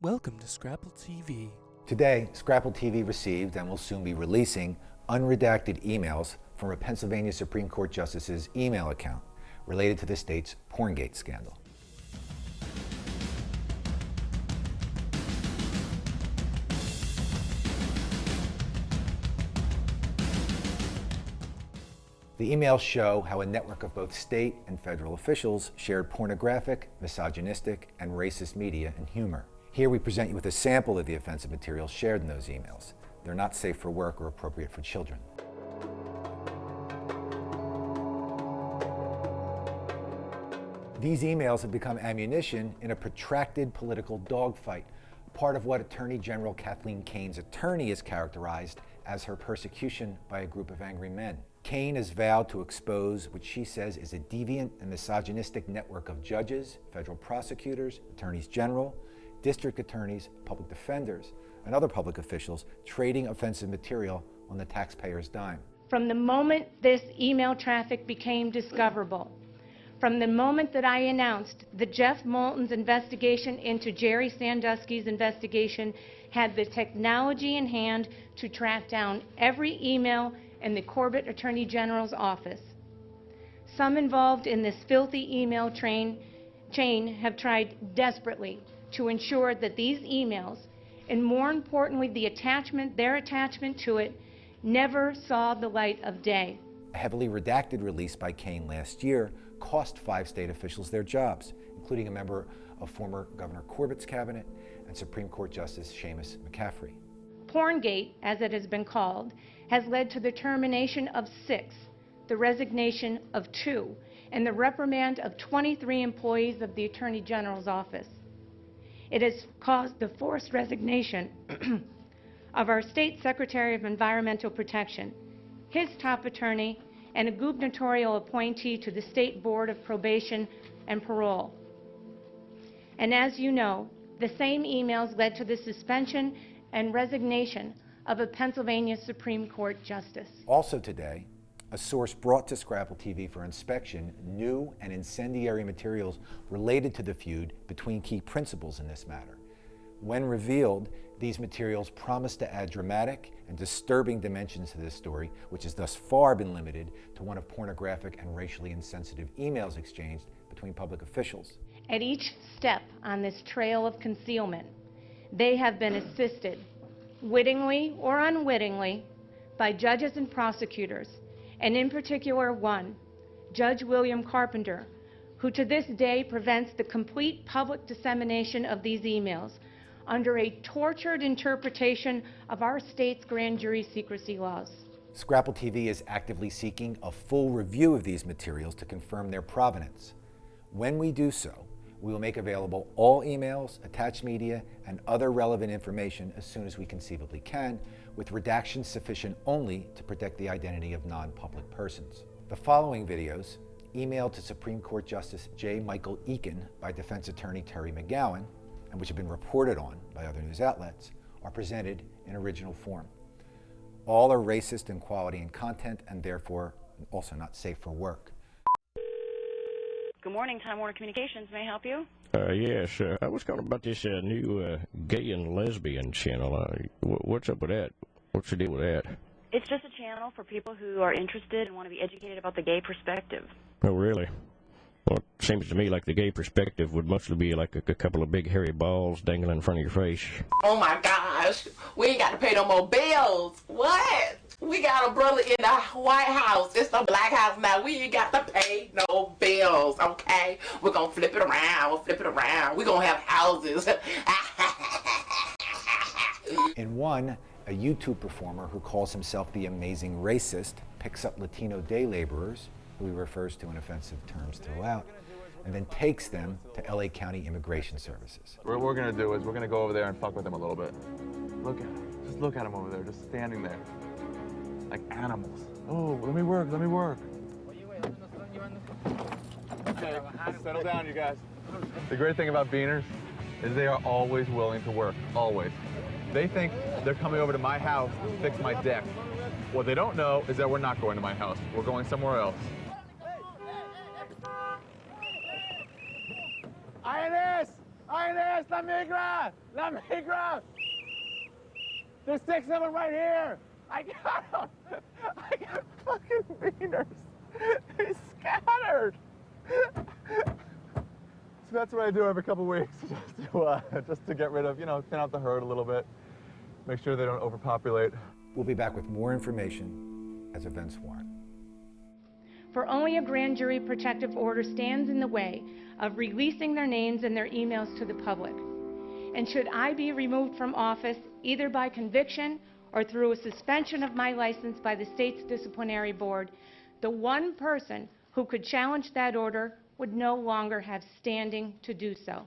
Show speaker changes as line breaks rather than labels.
Welcome to Scrapple TV.
Today, Scrapple TV received and will soon be releasing unredacted emails from a Pennsylvania Supreme Court Justice's email account related to the state's Porngate scandal. The emails show how a network of both state and federal officials shared pornographic, misogynistic, and racist media and humor. Here we present you with a sample of the offensive material shared in those emails. They're not safe for work or appropriate for children. These emails have become ammunition in a protracted political dogfight, part of what Attorney General Kathleen Kane's attorney has characterized as her persecution by a group of angry men. Kane has vowed to expose what she says is a deviant and misogynistic network of judges, federal prosecutors, attorneys general, district attorneys, public defenders, and other public officials trading offensive material on the taxpayer's dime.
From the moment this email traffic became discoverable, from the moment that I announced that Jeff Moulton's investigation into Jerry Sandusky's investigation had the technology in hand to track down every email in the Corbett Attorney General's office. Some involved in this filthy email chain have tried desperately to ensure that these emails, and more importantly, their attachment to it, never saw the light of day.
A heavily redacted release by Kane last year cost 5 state officials their jobs, including a member of former Governor Corbett's cabinet and Supreme Court Justice Seamus McCaffrey.
Porngate, as it has been called, has led to the termination of 6, the resignation of 2, and the reprimand of 23 employees of the Attorney General's office. It has caused the forced resignation of our State Secretary of Environmental Protection, his top attorney, and a gubernatorial appointee to the State Board of Probation and Parole. And as you know, the same emails led to the suspension and resignation of a Pennsylvania Supreme Court Justice.
Also today, a source brought to Scrapple TV for inspection new and incendiary materials related to the feud between key principals in this matter. When revealed, these materials promise to add dramatic and disturbing dimensions to this story, which has thus far been limited to one of pornographic and racially insensitive emails exchanged between public officials.
At each step on this trail of concealment, they have been assisted, wittingly or unwittingly, by judges and prosecutors, and in particular one, Judge William Carpenter, who to this day prevents the complete public dissemination of these emails under a tortured interpretation of our state's grand jury secrecy laws.
Scrapple TV is actively seeking a full review of these materials to confirm their provenance. When we do so, we will make available all emails, attached media, and other relevant information as soon as we conceivably can, with redactions sufficient only to protect the identity of non-public persons. The following videos, emailed to Supreme Court Justice J. Michael Eakin by defense attorney Terry McGowan, and which have been reported on by other news outlets, are presented in original form. All are racist in quality and content, and therefore also not safe for work.
Good morning, Time Warner Communications. May I help you?
Yes, I was calling about this new gay and lesbian channel. What's up with that? What's the deal with that?
It's just a channel for people who are interested and want to be educated about the gay perspective.
Oh, really? Well, it seems to me like the gay perspective would mostly be like a couple of big hairy balls dangling in front of your face.
Oh my gosh, we ain't got to pay no more bills. What? We got a brother in the White House. It's the Black House now. We ain't got to pay no bills, okay? We're going to flip it around. We'll flip it around. We're going to have houses.
In one, a YouTube performer who calls himself the Amazing Racist picks up Latino day laborers, who he refers to in offensive terms throughout, and then takes them to LA County Immigration Services.
What we're going to do is we're going to go over there and fuck with them a little bit. Look at them. Just look at them over there, just standing there. Like animals. Oh, let me work, let me work. Okay, settle down, you guys. The great thing about beaners is they are always willing to work, always. They think they're coming over to my house to fix my deck. What they don't know is that we're not going to my house. We're going somewhere else.
INS!
Ines, la migra! La migra! There's 6 of them right here! I got them! I got fucking beaners! They scattered! So that's what I do every couple weeks, just to get rid of, thin out the herd a little bit, make sure they don't overpopulate.
We'll be back with more information as events warrant.
For only a grand jury protective order stands in the way of releasing their names and their emails to the public. And should I be removed from office, either by conviction or through a suspension of my license by the state's disciplinary board, the one person who could challenge that order would no longer have standing to do so.